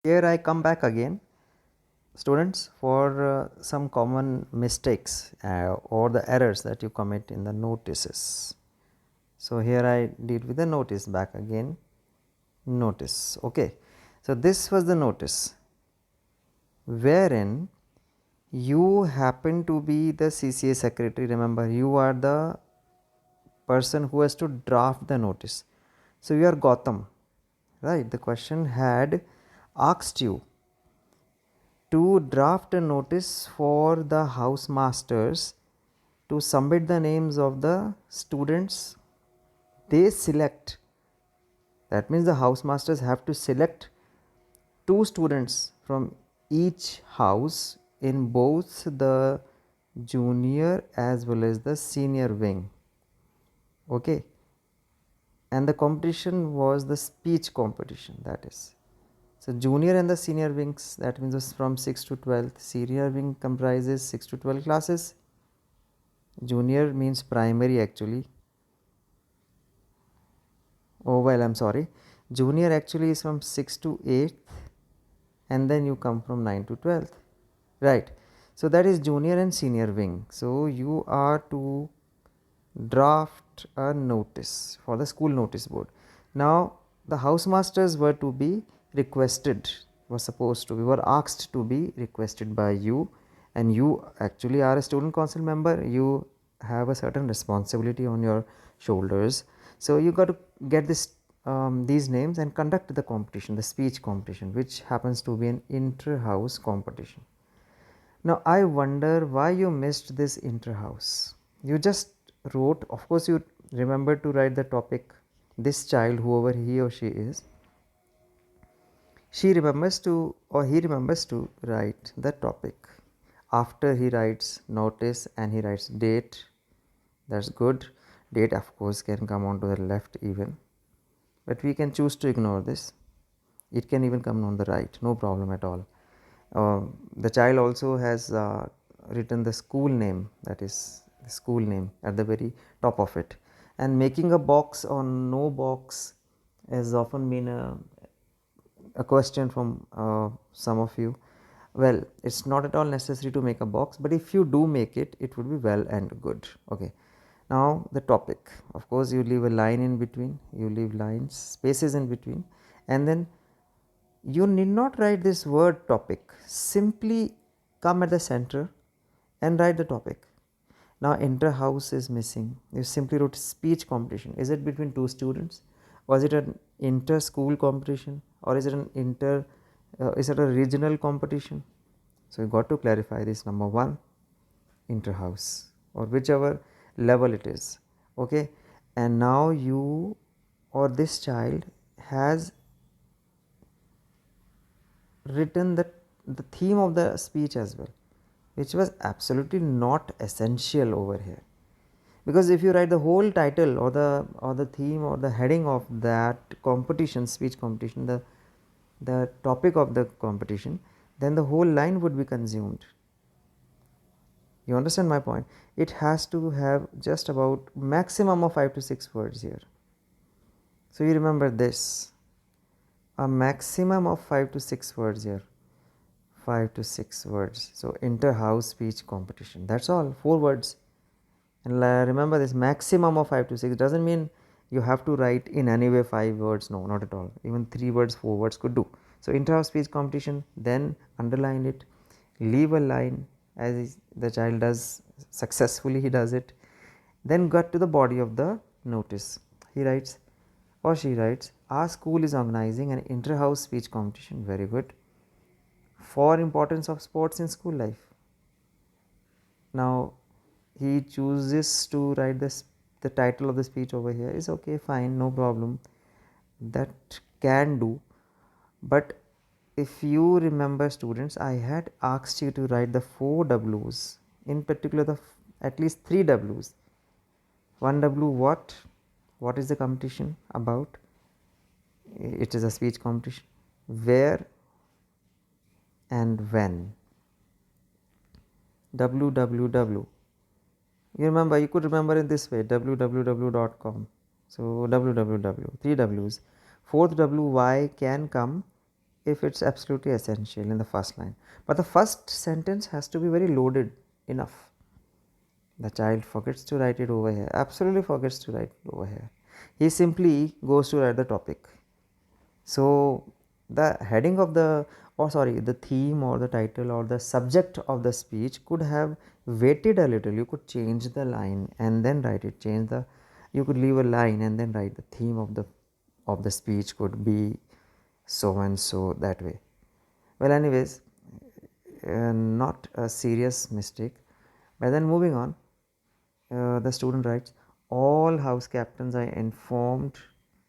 Here I come back again, students, for some common mistakes or the errors that you commit in the notices. So here I did with the notice, back again, notice. Okay, so this was the notice wherein you happen to be the CCA secretary. Remember, you are the person who has to draft the notice. So you are Gautam, right? The question had asked you to draft a notice for the house masters to submit the names of the students they select. That means the house masters have to select 2 students from each house in both the junior as well as the senior wing. Okay, and the competition was the speech competition, that is. So junior and the senior wings, that means from 6th to 12th. Senior wing comprises 6 to 12 classes. Junior means primary actually. Oh well, I'm sorry. Junior actually is from 6th to 8th, and then you come from 9th to 12th. Right. So that is junior and senior wing. So you are to draft a notice for the school notice board. Now the housemasters were to be requested, were asked to be requested by you, and you actually are a student council member. You have a certain responsibility on your shoulders. So you got to get these names and conduct the competition, the speech competition, which happens to be an inter-house competition. Now I wonder why you missed this inter-house. You just wrote, of course you remember to write the topic. This child, whoever he or she is, she remembers to or he remembers to write the topic. After he writes notice and he writes date, that's good. Date of course can come on to the left even, but we can choose to ignore this. It can even come on the right, no problem at all. The child also has written the school name, that is the school name at the very top of it, and making a box or no box has often been a question from some of you. Well, it's not at all necessary to make a box, but if you do make it, it would be well and good. Okay, now the topic, of course you leave a line in between, you leave lines, spaces in between, and then you need not write this word topic, simply come at the center and write the topic. Now inter-house is missing, you simply wrote speech competition. Is it between 2 students? Was it an inter-school competition, or is it is it a regional competition? So you got to clarify this. Number 1, inter-house, or whichever level it is. Okay, and now you or this child has written the theme of the speech as well, which was absolutely not essential over here, because if you write the whole title or the theme or the heading of that competition, speech competition, the topic of the competition, then the whole line would be consumed. You understand my point? It has to have just about maximum of 5 to 6 words here. So you remember this, a maximum of 5 to 6 words here. 5 to 6 words. So inter-house speech competition, that's all, 4 words. And remember this, maximum of 5 to 6 doesn't mean you have to write in any way 5 words, no, not at all. Even 3 words, 4 words could do. So inter-house speech competition, then underline it, leave a line as the child does successfully, he does it. Then got to the body of the notice. He writes or she writes, our school is organizing an inter-house speech competition, very good, for importance of sports in school life. Now he chooses to write the title of the speech over here, is okay, fine, no problem, that can do. But if you remember students, I had asked you to write the 4 W's, in particular at least 3 W's. 1 W, what is the competition about? It is a speech competition. Where and when. www, you remember, you could remember in this way, www.com. so www, 3 W's. 4th W, why, can come if it's absolutely essential in the first line, but the first sentence has to be very loaded enough. The child forgets to write it over here, absolutely forgets to write it over here. He simply goes to write the topic. So the heading of the, or sorry, the theme or the title or the subject of the speech could have waited a little. You could change the line and then write it. You could leave a line and then write the theme of the speech could be so and so, that way. Well, anyways, not a serious mistake. But then moving on, the student writes, all house captains are informed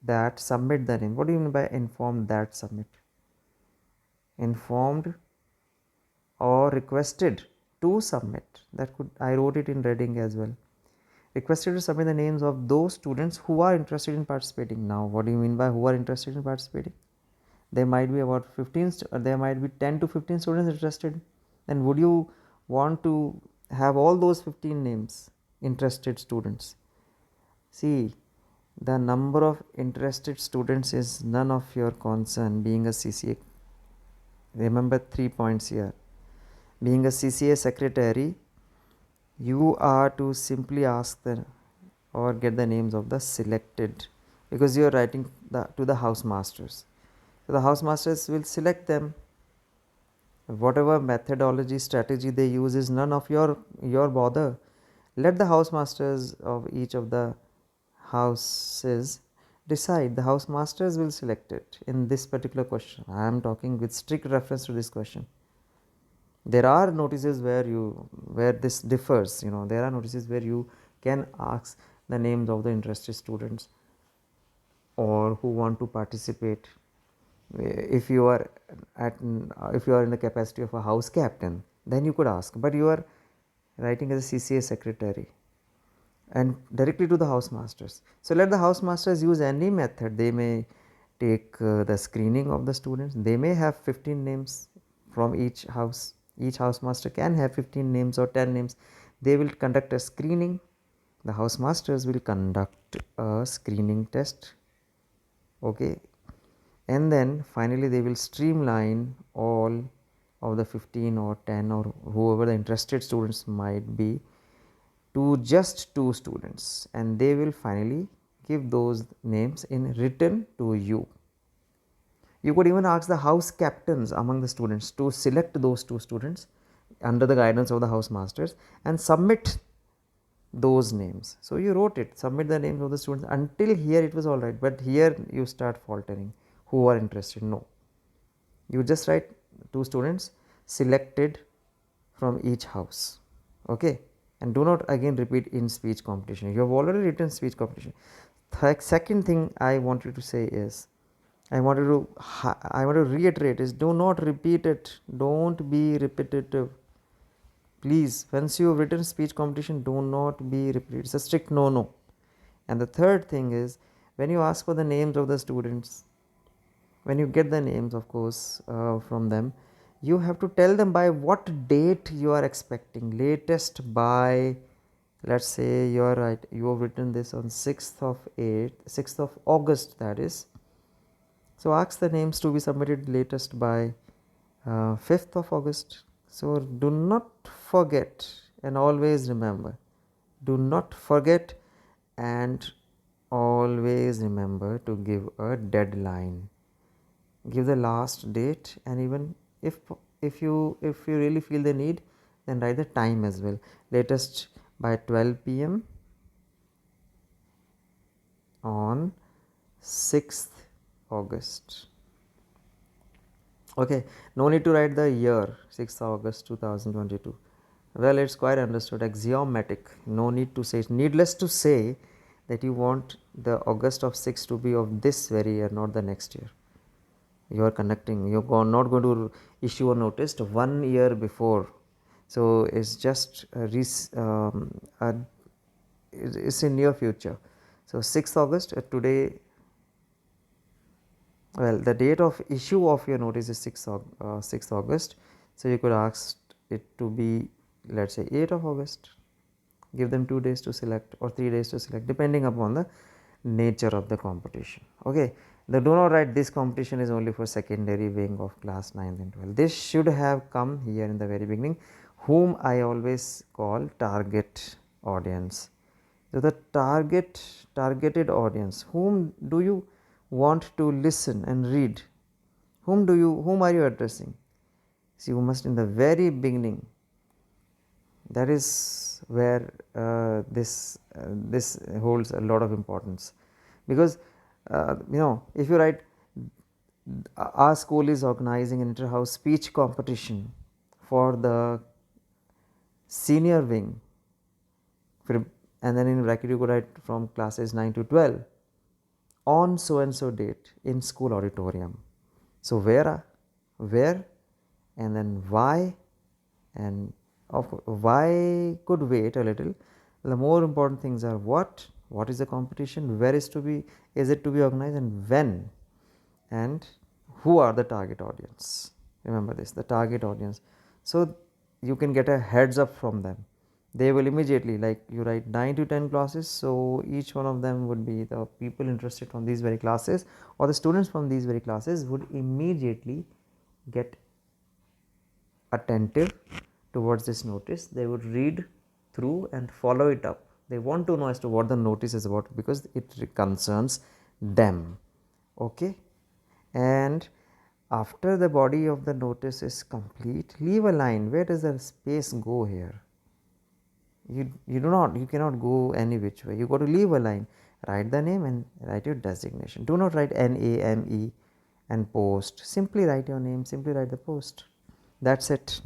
that submit the name. What do you mean by informed that submit? Informed or requested to submit. That could, I wrote it in reading as well. Requested to submit the names of those students who are interested in participating. Now, what do you mean by who are interested in participating? There might be about 15, there might be 10 to 15 students interested. Then would you want to have all those 15 names, interested students? See, the number of interested students is none of your concern. Being a CCA, remember 3 points here. Being a CCA secretary, you are to simply ask the or get the names of the selected, because you are writing to the house masters. So the house masters will select them. Whatever methodology, strategy they use is none of your bother. Let the house masters of each of the houses decide. The house masters will select it. In this particular question, I am talking with strict reference to this question. There are notices where this differs. There are notices where you can ask the names of the interested students or who want to participate. If you are in the capacity of a house captain, then you could ask, but you are writing as a CCA secretary and directly to the house masters. So let the house masters use any method. They may take the screening of the students. They may have 15 names from each house. Each house master can have 15 names or 10 names. They will conduct a screening. The house masters will conduct a screening test. Okay, and then finally they will streamline all of the 15 or 10 or whoever the interested students might be to just 2 students, and they will finally give those names in written to you. You could even ask the house captains among the students to select those 2 students under the guidance of the house masters and submit those names. So you wrote it, submit the names of the students. Until here it was all right, but here you start faltering. Who are interested? No, you just write 2 students selected from each house. Okay, and do not again repeat in speech competition. You have already written speech competition. Second thing I wanted to say is, I want to reiterate is, do not repeat it. Don't be repetitive. Please, once you have written speech competition, do not be repeated. It's a strict no. And the third thing is, when you ask for the names of the students, when you get the names, of course, from them, you have to tell them by what date you are expecting. Latest by, let's say you are right, you have written this on 6th of August, that is. So ask the names to be submitted latest by 5th of August. So do not forget and always remember. Do not forget and always remember to give a deadline. Give the last date, and even if you really feel the need, then write the time as well. Latest by 12 p.m. on 6th August. Okay, no need to write the year 6th August 2022. Well, it's quite understood, axiomatic. No need to say, needless to say that you want the August of 6 to be of this very year, not the next year. You are conducting, you are not going to issue a notice 1 year before. So it's just it's in near future. So 6th August, today, well, the date of issue of your notice is 6th August. So you could ask it to be, let's say, 8th of August. Give them 2 days to select or 3 days to select, depending upon the nature of the competition. Okay, Do not write this competition is only for secondary wing of class 9th and 12th. This should have come here in the very beginning, whom I always call target audience. So the targeted audience, whom do you want to listen and read? Whom are you addressing? See, you must in the very beginning, that is where this holds a lot of importance, because if you write our school is organizing an inter-house speech competition for the senior wing, and then in bracket you could write from classes 9 to 12 on so and so date in school auditorium. So where and then why, and why could wait a little. The more important things are what is the competition, where is it to be organized, and when, and who are the target audience. Remember this, the target audience. So you can get a heads up from them. They will immediately, like you write 9 to 10 classes, so each one of them would be the people interested from these very classes, or the students from these very classes would immediately get attentive towards this notice. They would read through and follow it up. They want to know as to what the notice is about, because it concerns them. Okay, and after the body of the notice is complete, leave a line. Where does the space go here? You cannot go any which way. You got to leave a line, write the name and write your designation. Do not write NAME and post. Simply write your name, simply write the post. That's it.